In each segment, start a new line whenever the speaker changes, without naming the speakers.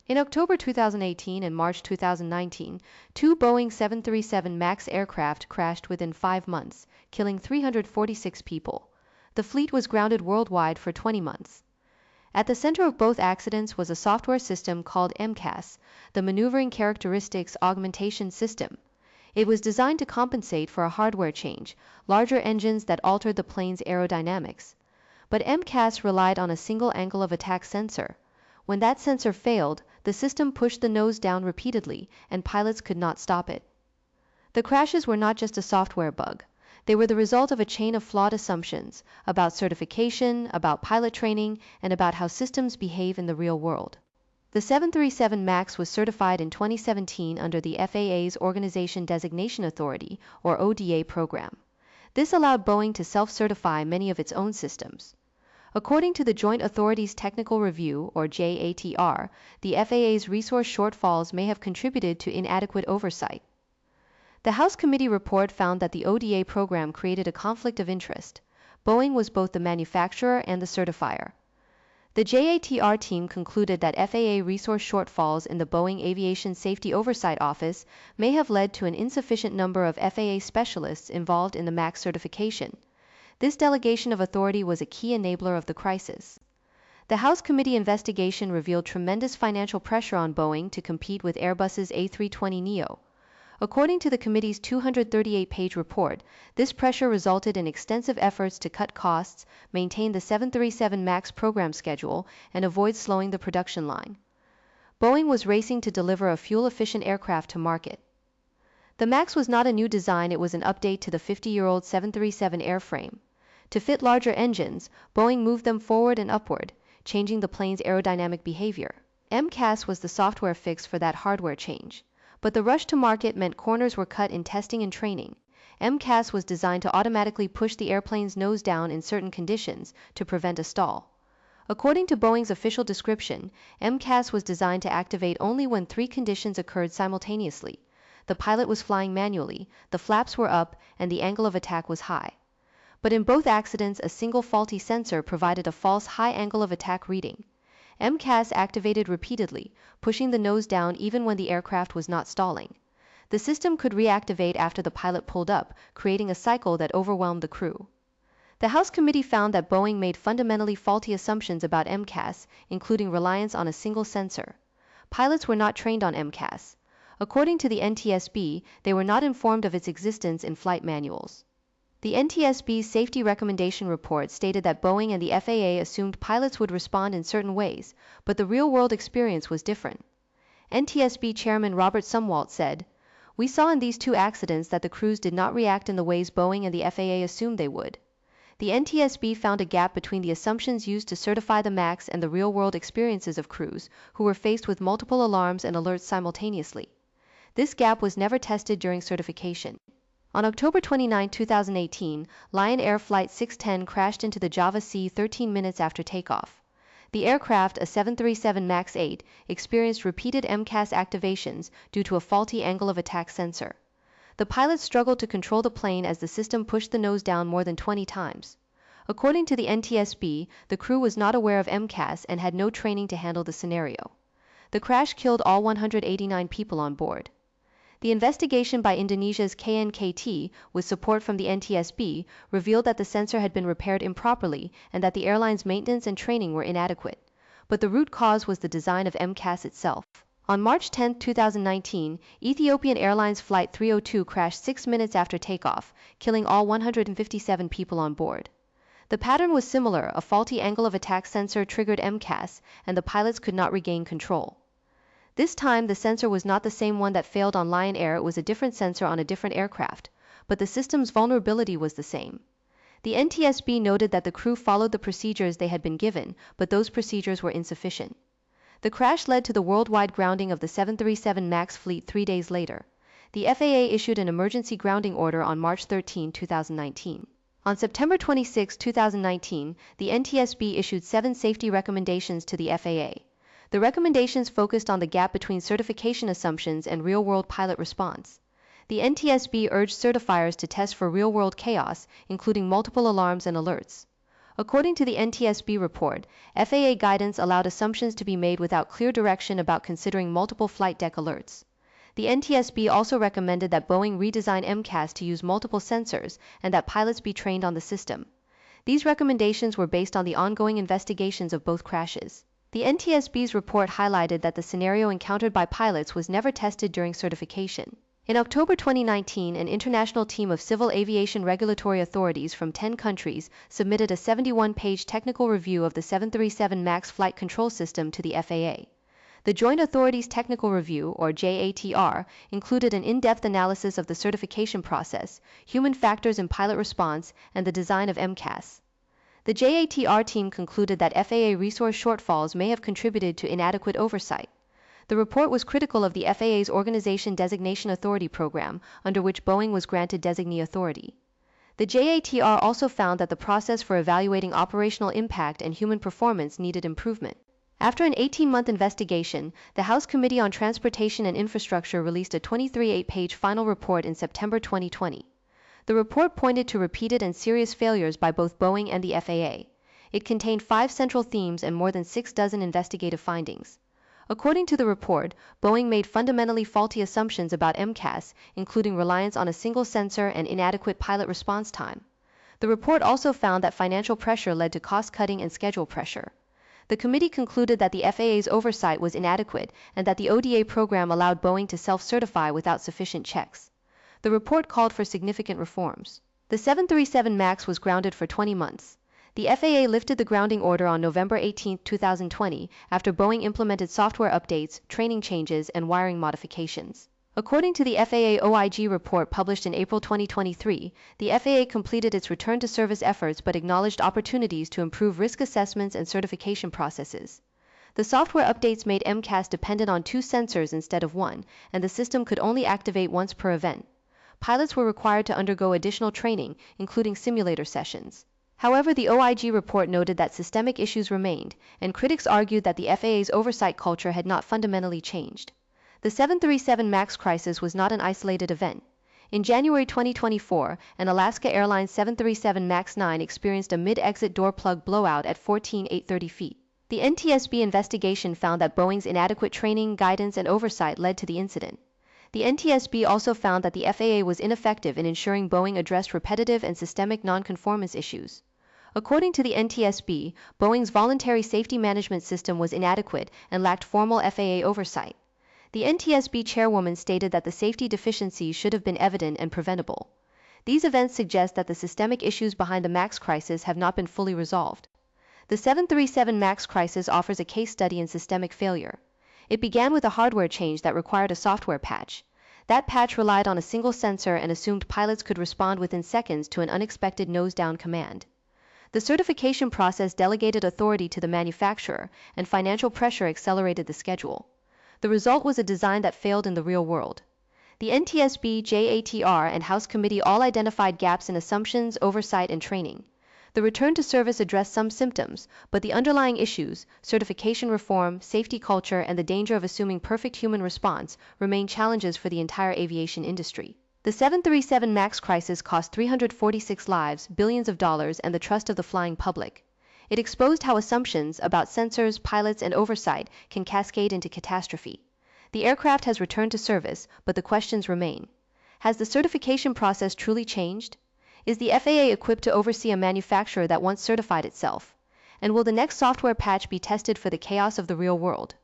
In October 2018 and March 2019, two Boeing 737 MAX aircraft crashed within 5 months, killing 346 people. The fleet was grounded worldwide for 20 months. At the center of both accidents was a software system called MCAS, the Maneuvering Characteristics Augmentation System. It was designed to compensate for a hardware change, larger engines that altered the plane's aerodynamics. But MCAS relied on a single angle of attack sensor. When that sensor failed, the system pushed the nose down repeatedly, and pilots could not stop it. The crashes were not just a software bug. They were the result of a chain of flawed assumptions about certification, about pilot training, and about how systems behave in the real world. The 737 MAX was certified in 2017 under the FAA's Organization Designation Authority, or ODA program. This allowed Boeing to self-certify many of its own systems. According to the Joint Authorities Technical Review, or JATR, the FAA's resource shortfalls may have contributed to inadequate oversight. The House Committee report found that the ODA program created a conflict of interest. Boeing was both the manufacturer and the certifier. The JATR team concluded that FAA resource shortfalls in the Boeing Aviation Safety Oversight Office may have led to an insufficient number of FAA specialists involved in the MAX certification. This delegation of authority was a key enabler of the crisis. The House Committee investigation revealed tremendous financial pressure on Boeing to compete with Airbus's A320neo. According to the committee's 238-page report, this pressure resulted in extensive efforts to cut costs, maintain the 737 MAX program schedule, and avoid slowing the production line. Boeing was racing to deliver a fuel-efficient aircraft to market. The MAX was not a new design, it was an update to the 50-year-old 737 airframe. To fit larger engines, Boeing moved them forward and upward, changing the plane's aerodynamic behavior. MCAS was the software fix for that hardware change. But the rush to market meant corners were cut in testing and training. MCAS was designed to automatically push the airplane's nose down in certain conditions to prevent a stall. According to Boeing's official description, MCAS was designed to activate only when 3 conditions occurred simultaneously. The pilot was flying manually, the flaps were up, and the angle of attack was high. But in both accidents, a single faulty sensor provided a false high angle of attack reading. MCAS activated repeatedly, pushing the nose down even when the aircraft was not stalling. The system could reactivate after the pilot pulled up, creating a cycle that overwhelmed the crew. The House Committee found that Boeing made fundamentally faulty assumptions about MCAS, including reliance on a single sensor. Pilots were not trained on MCAS. According to the NTSB, they were not informed of its existence in flight manuals. The NTSB's safety recommendation report stated that Boeing and the FAA assumed pilots would respond in certain ways, but the real-world experience was different. NTSB Chairman Robert Sumwalt said, "We saw in these 2 accidents that the crews did not react in the ways Boeing and the FAA assumed they would." The NTSB found a gap between the assumptions used to certify the MAX and the real-world experiences of crews who were faced with multiple alarms and alerts simultaneously. This gap was never tested during certification. On October 29, 2018, Lion Air Flight 610 crashed into the Java Sea 13 minutes after takeoff. The aircraft, a 737 MAX 8, experienced repeated MCAS activations due to a faulty angle of attack sensor. The pilots struggled to control the plane as the system pushed the nose down more than 20 times. According to the NTSB, the crew was not aware of MCAS and had no training to handle the scenario. The crash killed all 189 people on board. The investigation by Indonesia's KNKT, with support from the NTSB, revealed that the sensor had been repaired improperly and that the airline's maintenance and training were inadequate. But the root cause was the design of MCAS itself. On March 10, 2019, Ethiopian Airlines Flight 302 crashed 6 minutes after takeoff, killing all 157 people on board. The pattern was similar, a faulty angle of attack sensor triggered MCAS, and the pilots could not regain control. This time, the sensor was not the same one that failed on Lion Air, it was a different sensor on a different aircraft, but the system's vulnerability was the same. The NTSB noted that the crew followed the procedures they had been given, but those procedures were insufficient. The crash led to the worldwide grounding of the 737 MAX fleet 3 days later. The FAA issued an emergency grounding order on March 13, 2019. On September 26, 2019, the NTSB issued 7 safety recommendations to the FAA. The recommendations focused on the gap between certification assumptions and real-world pilot response. The NTSB urged certifiers to test for real-world chaos, including multiple alarms and alerts. According to the NTSB report, FAA guidance allowed assumptions to be made without clear direction about considering multiple flight deck alerts. The NTSB also recommended that Boeing redesign MCAS to use multiple sensors and that pilots be trained on the system. These recommendations were based on the ongoing investigations of both crashes. The NTSB's report highlighted that the scenario encountered by pilots was never tested during certification. In October 2019, an international team of civil aviation regulatory authorities from 10 countries submitted a 71-page technical review of the 737 MAX flight control system to the FAA. The Joint Authorities Technical Review, or JATR, included an in-depth analysis of the certification process, human factors in pilot response, and the design of MCAS. The JATR team concluded that FAA resource shortfalls may have contributed to inadequate oversight. The report was critical of the FAA's Organization Designation Authority program, under which Boeing was granted designee authority. The JATR also found that the process for evaluating operational impact and human performance needed improvement. After an 18-month investigation, the House Committee on Transportation and Infrastructure released a 23-page final report in September 2020. The report pointed to repeated and serious failures by both Boeing and the FAA. It contained 5 central themes and more than 6 dozen investigative findings. According to the report, Boeing made fundamentally faulty assumptions about MCAS, including reliance on a single sensor and inadequate pilot response time. The report also found that financial pressure led to cost-cutting and schedule pressure. The committee concluded that the FAA's oversight was inadequate and that the ODA program allowed Boeing to self-certify without sufficient checks. The report called for significant reforms. The 737 MAX was grounded for 20 months. The FAA lifted the grounding order on November 18, 2020, after Boeing implemented software updates, training changes, and wiring modifications. According to the FAA OIG report published in April 2023, the FAA completed its return to service efforts but acknowledged opportunities to improve risk assessments and certification processes. The software updates made MCAS dependent on 2 sensors instead of 1, and the system could only activate once per event. Pilots were required to undergo additional training, including simulator sessions. However, the OIG report noted that systemic issues remained, and critics argued that the FAA's oversight culture had not fundamentally changed. The 737 MAX crisis was not an isolated event. In January 2024, an Alaska Airlines 737 MAX 9 experienced a mid-exit door plug blowout at 14,830 feet. The NTSB investigation found that Boeing's inadequate training, guidance, and oversight led to the incident. The NTSB also found that the FAA was ineffective in ensuring Boeing addressed repetitive and systemic nonconformance issues. According to the NTSB, Boeing's voluntary safety management system was inadequate and lacked formal FAA oversight. The NTSB chairwoman stated that the safety deficiencies should have been evident and preventable. These events suggest that the systemic issues behind the MAX crisis have not been fully resolved. The 737 MAX crisis offers a case study in systemic failure. It began with a hardware change that required a software patch. That patch relied on a single sensor and assumed pilots could respond within seconds to an unexpected nose-down command. The certification process delegated authority to the manufacturer, and financial pressure accelerated the schedule. The result was a design that failed in the real world. The NTSB, JATR, and House Committee all identified gaps in assumptions, oversight, and training. The return to service addressed some symptoms, but the underlying issues, certification reform, safety culture, and the danger of assuming perfect human response, remain challenges for the entire aviation industry. The 737 MAX crisis cost 346 lives, billions of dollars, and the trust of the flying public. It exposed how assumptions about sensors, pilots, and oversight can cascade into catastrophe. The aircraft has returned to service, but the questions remain. Has the certification process truly changed? Is the FAA equipped to oversee a manufacturer that once certified itself? And will the next software patch be tested for the chaos of the real world?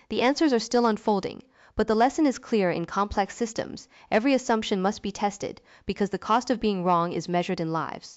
The answers are still unfolding, but the lesson is clear: in complex systems, every assumption must be tested, because the cost of being wrong is measured in lives.